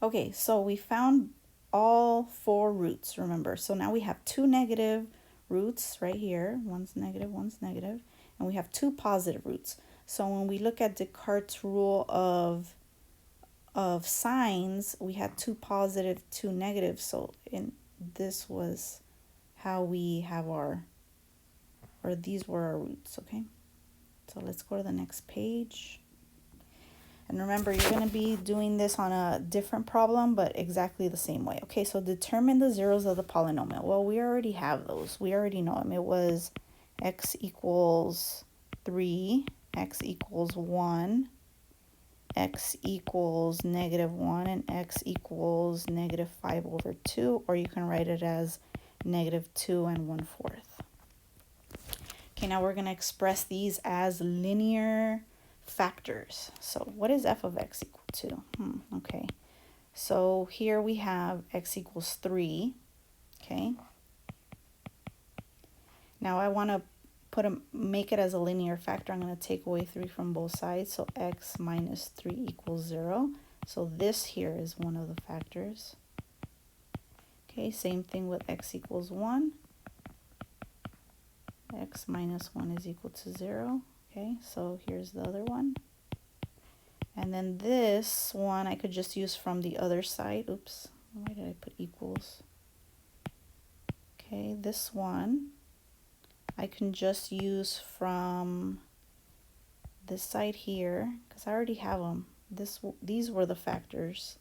Okay, so we found all 4 roots, remember. So now we have 2 negative roots right here. One's negative, and we have 2 positive roots. So when we look at Descartes' rule of signs, we had 2 positive, 2 negative. So this was how we have our, or these were our roots, okay? So let's go to the next page. And remember, you're going to be doing this on a different problem, but exactly the same way. Okay, so determine the zeros of the polynomial. Well, we already have those. We already know them. It was x equals 3, x equals 1, x equals -1, and x equals -5/2, or you can write it as -2 1/4. Okay, now we're going to express these as linear factors. So what is f of x equal to? Okay, so here we have x equals 3. Okay, now I want to make it as a linear factor. I'm going to take away 3 from both sides, so x minus 3 equals 0. So this here is one of the factors. Okay, same thing with x equals 1. X minus 1 is equal to 0. Okay, so here's the other one. And then this one I could just use from the other side. Oops, why did I put equals? Okay, this one I can just use from this side here because I already have them. These were the factors.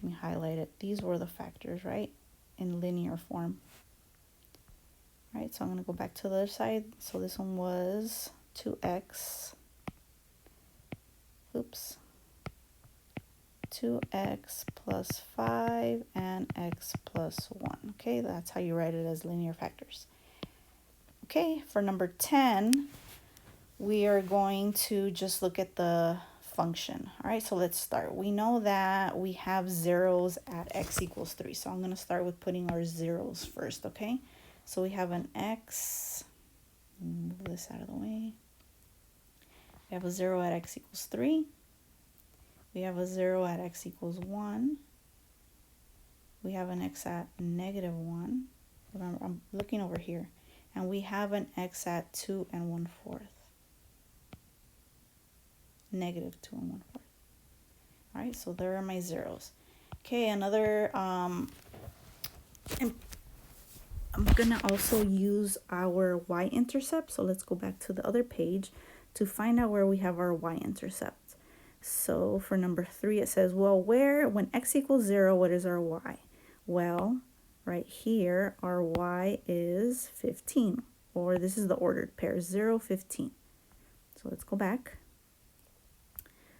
Let me highlight it. These were the factors, right? In linear form. Right, so I'm going to go back to the other side. So this one was 2x. Oops. 2x plus 5 and x plus 1. Okay, that's how you write it as linear factors. Okay, for number 10, we are going to just look at the function. All right, so let's start. We know that we have zeros at x equals 3. So I'm going to start with putting our zeros first, okay? So we have an x. Move this out of the way. We have a 0 at x equals 3. We have a 0 at x equals 1. We have an x at -1. Remember, I'm looking over here. And we have an x at 2 1/4. -2 1/4. All right, so there are my zeros. Okay, another, I'm gonna also use our y-intercept. So let's go back to the other page to find out where we have our y-intercept. So for number 3, it says, well, when x equals 0, what is our y? Well, right here, our y is 15, or this is the ordered pair, 0, 15. So let's go back.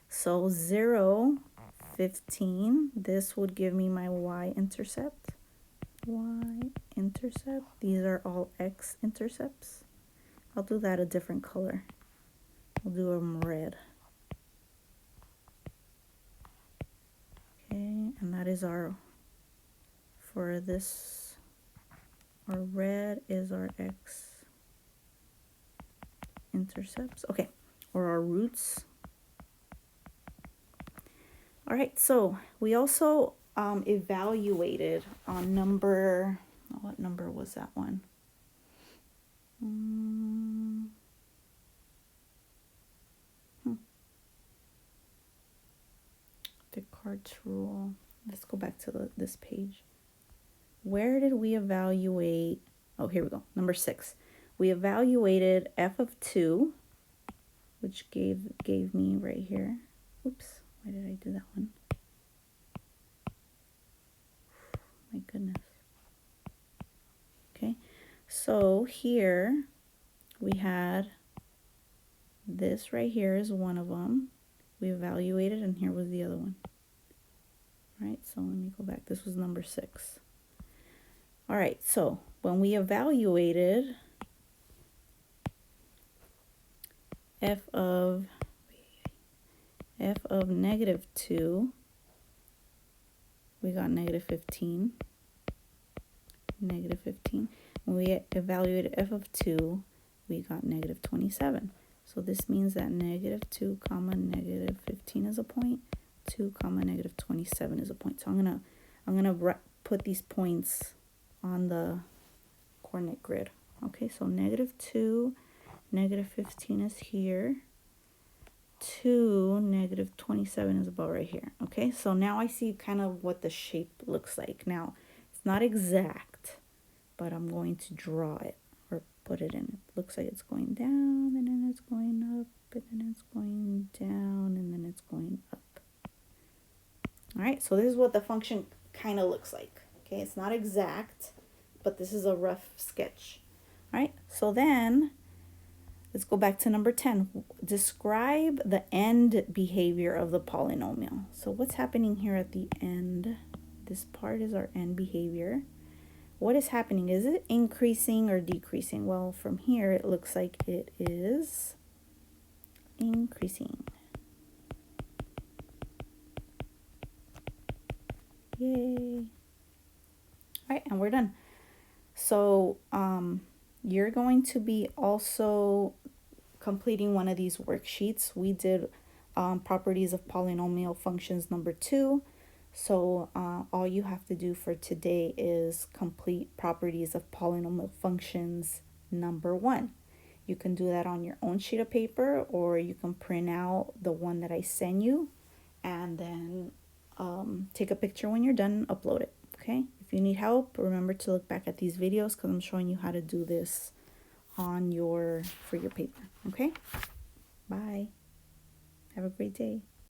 So 0, 15, this would give me my y-intercept. Y-intercept, these are all x-intercepts. I'll do that a different color. I'll do them red. Okay, and that is our, for this, our red is our x-intercepts. Okay, or our roots. All right, so we also evaluated on number, what number was that one? Descartes' rule. Let's go back to this page. Where did we evaluate? Oh, here we go. Number 6. We evaluated f of 2, which gave me right here. Oops, why did I do that one? My goodness. Okay, so here we had this right here is one of them. We evaluated, and here was the other one. All right, so let me go back. This was number 6. All right, so when we evaluated f of -2, we got -15. -15. When we evaluated f of 2, we got -27. So this means that -2, -15 is a point. 2 comma negative 27 is a point. So I'm gonna put these points on the coordinate grid. Okay, so negative 2, negative 15 is here. 2, negative 27 is about right here. Okay, so now I see kind of what the shape looks like. Now, it's not exact, but I'm going to draw it or put it in. It looks like it's going down, and then it's going up, and then it's going down, and then it's going up. All right, so this is what the function kind of looks like. Okay, it's not exact, but this is a rough sketch. All right, so then let's go back to number 10. Describe the end behavior of the polynomial. So what's happening here at the end? This part is our end behavior. What is happening? Is it increasing or decreasing? Well, from here, it looks like it is increasing. Yay. All right, and we're done. So you're going to be also completing one of these worksheets. We did properties of polynomial functions number 2. So all you have to do for today is complete properties of polynomial functions number 1. You can do that on your own sheet of paper, or you can print out the one that I send you and then take a picture when you're done and upload it. Okay, if you need help, remember to look back at these videos because I'm showing you how to do this on for your paper. Okay, bye. Have a great day.